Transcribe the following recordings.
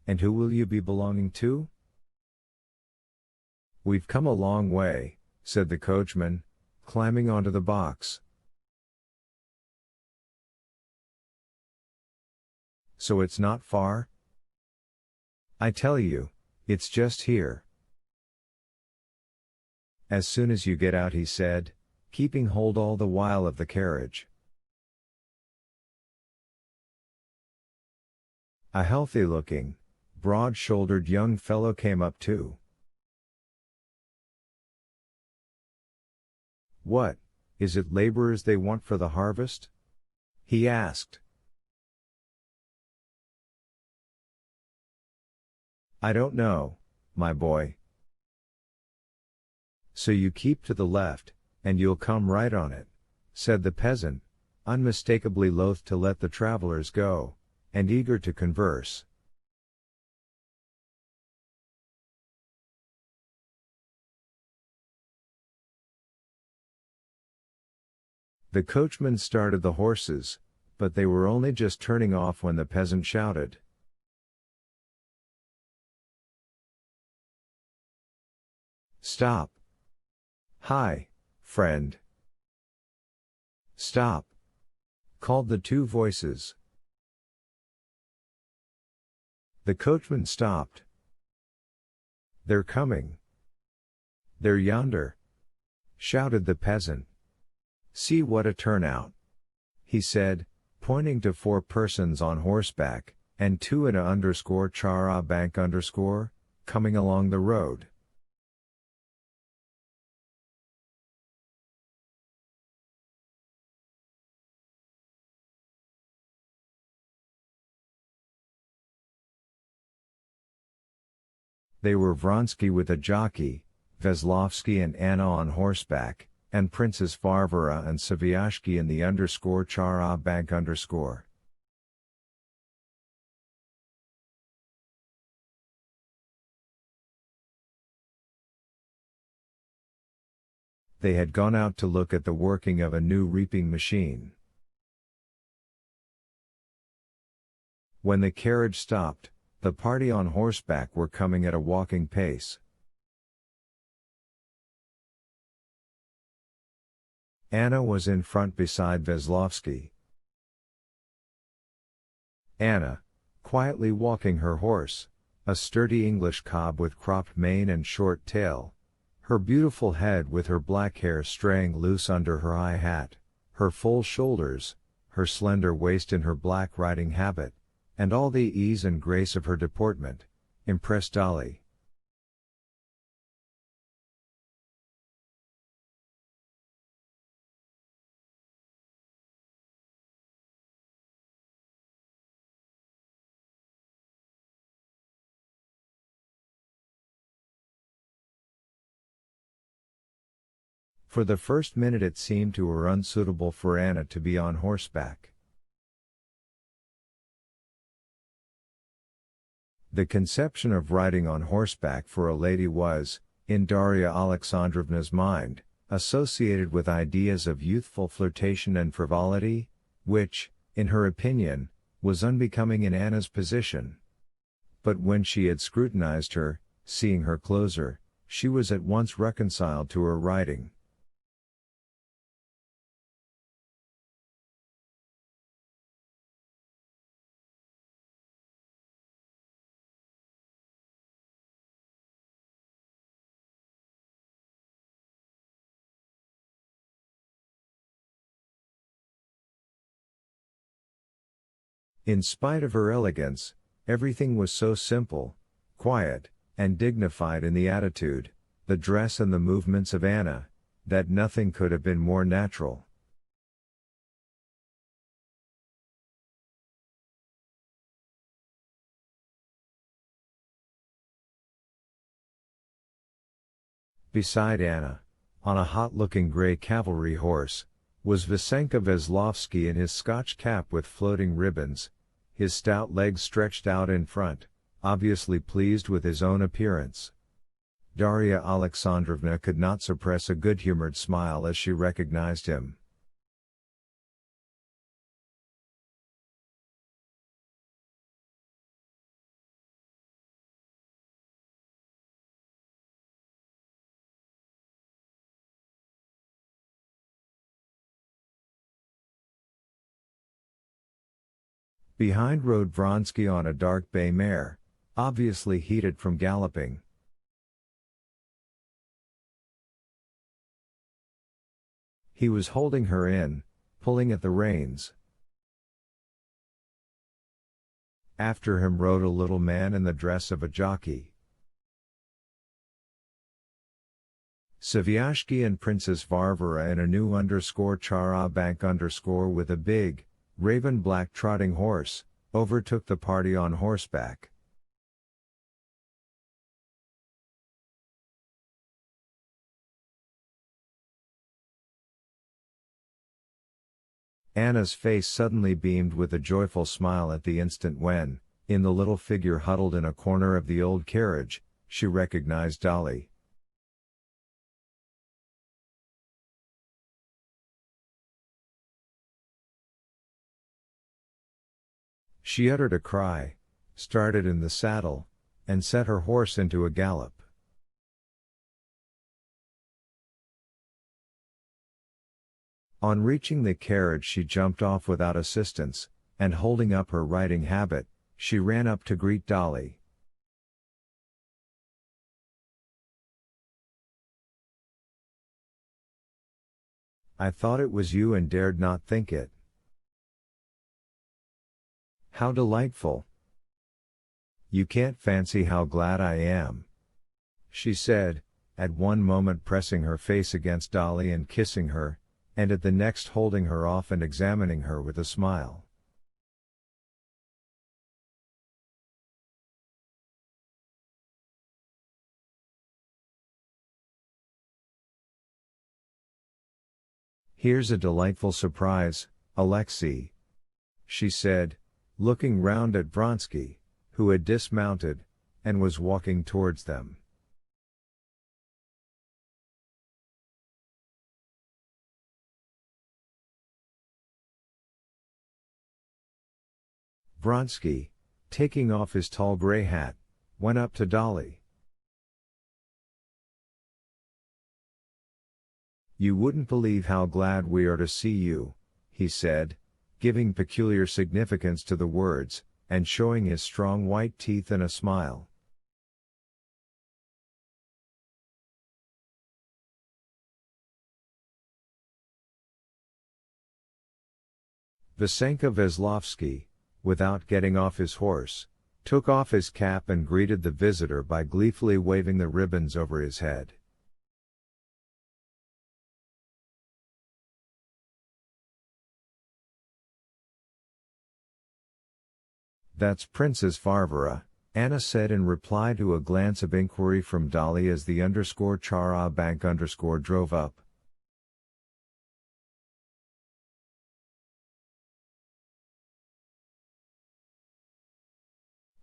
And who will you be belonging to? We've come a long way, said the coachman, climbing onto the box. So it's not far? I tell you, it's just here. As soon as you get out, he said, keeping hold all the while of the carriage. A healthy-looking, broad-shouldered young fellow came up too. What, is it laborers they want for the harvest? He asked. I don't know, my boy. So you keep to the left, and you'll come right on it, said the peasant, unmistakably loath to let the travelers go, and eager to converse. The coachman started the horses, but they were only just turning off when the peasant shouted. Stop! Hi, friend! Stop! Called the two voices. The coachman stopped. They're coming. They're yonder! Shouted the peasant. See what a turnout! He said, pointing to 4 persons on horseback, and 2 in a _chara bank _ coming along the road. They were Vronsky with a jockey, Veslovsky and Anna on horseback, and Princess Varvara and Saviashki in the _chara bank _. They had gone out to look at the working of a new reaping machine. When the carriage stopped, the party on horseback were coming at a walking pace. Anna was in front beside Veslovsky. Anna, quietly walking her horse, a sturdy English cob with cropped mane and short tail, her beautiful head with her black hair straying loose under her high hat, her full shoulders, her slender waist in her black riding habit, and all the ease and grace of her deportment, impressed Dolly. For the first minute it seemed to her unsuitable for Anna to be on horseback. The conception of riding on horseback for a lady was, in Darya Alexandrovna's mind, associated with ideas of youthful flirtation and frivolity, which, in her opinion, was unbecoming in Anna's position. But when she had scrutinized her, seeing her closer, she was at once reconciled to her riding. In spite of her elegance, everything was so simple, quiet, and dignified in the attitude, the dress and the movements of Anna, that nothing could have been more natural. Beside Anna, on a hot-looking grey cavalry horse, was Vasenka Veslovsky in his Scotch cap with floating ribbons, his stout legs stretched out in front, obviously pleased with his own appearance. Darya Alexandrovna could not suppress a good-humored smile as she recognized him. Behind rode Vronsky on a dark bay mare, obviously heated from galloping. He was holding her in, pulling at the reins. After him rode a little man in the dress of a jockey. Sviashki and Princess Varvara in a new _Chara bank _ with a big, raven-black trotting horse, overtook the party on horseback. Anna's face suddenly beamed with a joyful smile at the instant when, in the little figure huddled in a corner of the old carriage, she recognized Dolly. She uttered a cry, started in the saddle, and set her horse into a gallop. On reaching the carriage she jumped off without assistance, and holding up her riding habit, she ran up to greet Dolly. "I thought it was you and dared not think it. How delightful! You can't fancy how glad I am," she said, at one moment pressing her face against Dolly and kissing her, and at the next holding her off and examining her with a smile. "Here's a delightful surprise, Alexei," she said, looking round at Vronsky, who had dismounted, and was walking towards them. Vronsky, taking off his tall gray hat, went up to Dolly. "You wouldn't believe how glad we are to see you," he said, giving peculiar significance to the words, and showing his strong white teeth in a smile. Vasenka Veslovsky, without getting off his horse, took off his cap and greeted the visitor by gleefully waving the ribbons over his head. "That's Princess Varvara," Anna said in reply to a glance of inquiry from Dolly as the _Chara bank _ drove up.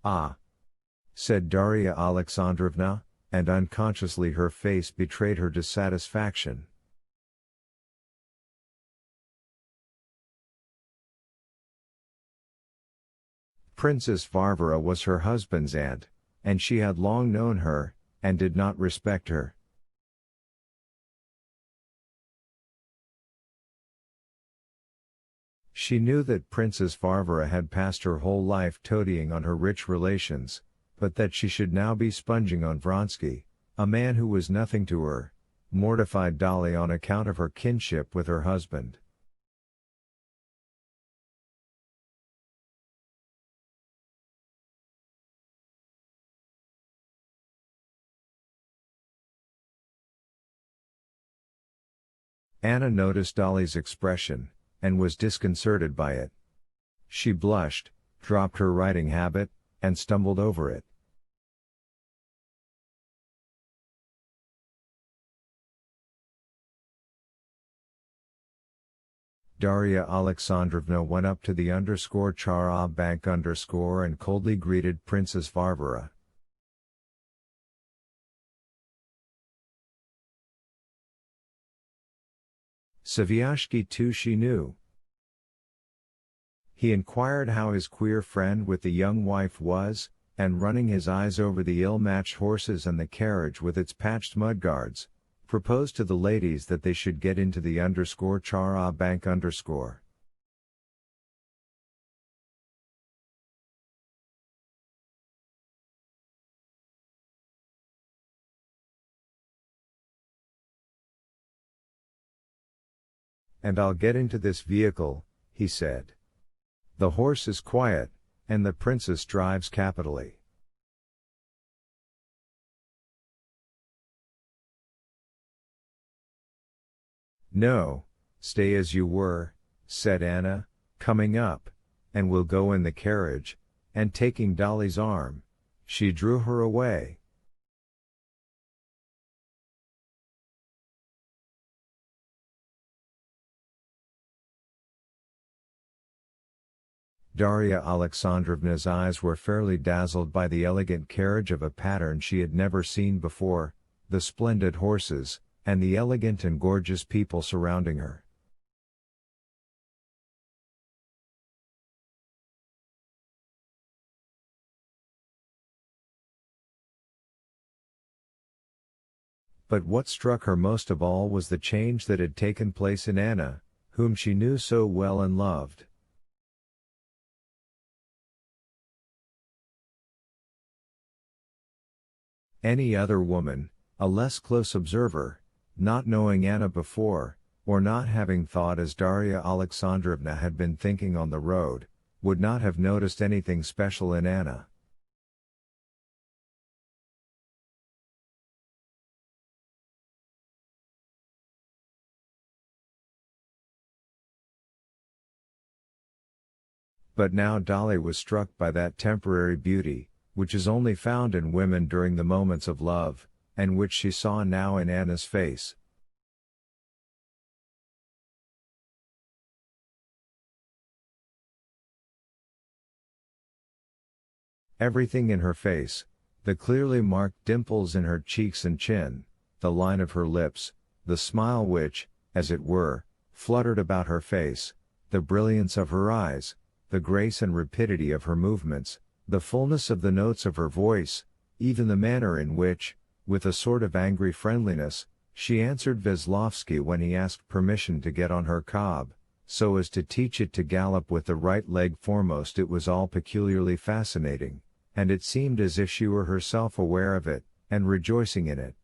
"Ah," said Darya Alexandrovna, and unconsciously her face betrayed her dissatisfaction. Princess Varvara was her husband's aunt, and she had long known her, and did not respect her. She knew that Princess Varvara had passed her whole life toadying on her rich relations, but that she should now be sponging on Vronsky, a man who was nothing to her, mortified Dolly on account of her kinship with her husband. Anna noticed Dolly's expression, and was disconcerted by it. She blushed, dropped her riding habit, and stumbled over it. Darya Alexandrovna went up to the _Chara bank _ and coldly greeted Princess Varvara. Sviashki too she knew. He inquired how his queer friend with the young wife was, and running his eyes over the ill-matched horses and the carriage with its patched mudguards, proposed to the ladies that they should get into the _Chara bank _. "And I'll get into this vehicle," he said. "The horse is quiet, and the princess drives capitally." "No, stay as you were," said Anna, coming up, "and we'll go in the carriage," and taking Dolly's arm, she drew her away. Darya Alexandrovna's eyes were fairly dazzled by the elegant carriage of a pattern she had never seen before, the splendid horses, and the elegant and gorgeous people surrounding her. But what struck her most of all was the change that had taken place in Anna, whom she knew so well and loved. Any other woman, a less close observer, not knowing Anna before, or not having thought as Darya Alexandrovna had been thinking on the road, would not have noticed anything special in Anna. But now Dolly was struck by that temporary beauty, which is only found in women during the moments of love, and which she saw now in Anna's face. Everything in her face, the clearly marked dimples in her cheeks and chin, the line of her lips, the smile which, as it were, fluttered about her face, the brilliance of her eyes, the grace and rapidity of her movements, the fullness of the notes of her voice, even the manner in which, with a sort of angry friendliness, she answered Veslovsky when he asked permission to get on her cob, so as to teach it to gallop with the right leg foremost. It was all peculiarly fascinating, and it seemed as if she were herself aware of it, and rejoicing in it.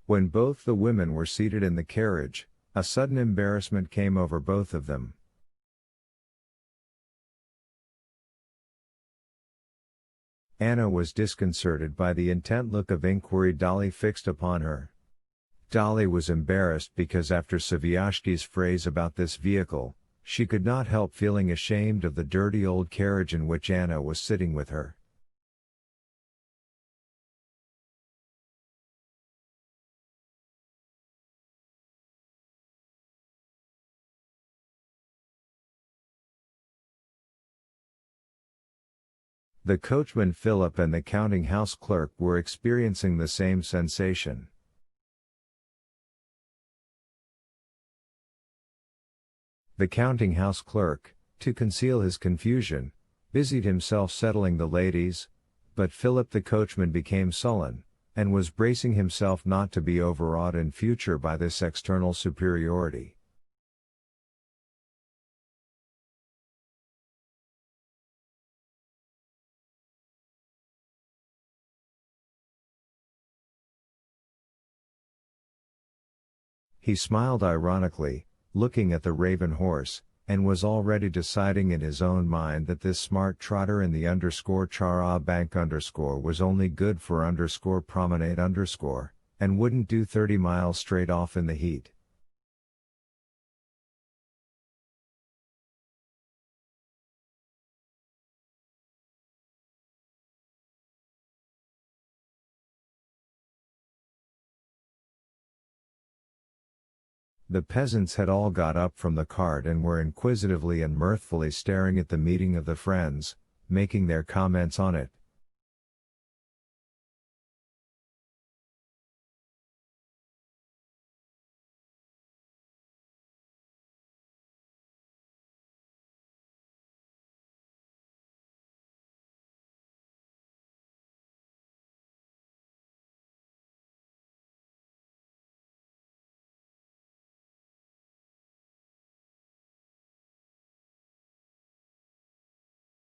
When both the women were seated in the carriage, a sudden embarrassment came over both of them. Anna was disconcerted by the intent look of inquiry Dolly fixed upon her. Dolly was embarrassed because after Sviashki's phrase about this vehicle, she could not help feeling ashamed of the dirty old carriage in which Anna was sitting with her. The coachman Philip and the counting-house clerk were experiencing the same sensation. The counting-house clerk, to conceal his confusion, busied himself settling the ladies, but Philip the coachman became sullen, and was bracing himself not to be overawed in future by this external superiority. He smiled ironically, looking at the raven horse, and was already deciding in his own mind that this smart trotter in the _Chara bank was only good for promenade and wouldn't do 30 miles straight off in the heat. The peasants had all got up from the cart and were inquisitively and mirthfully staring at the meeting of the friends, making their comments on it,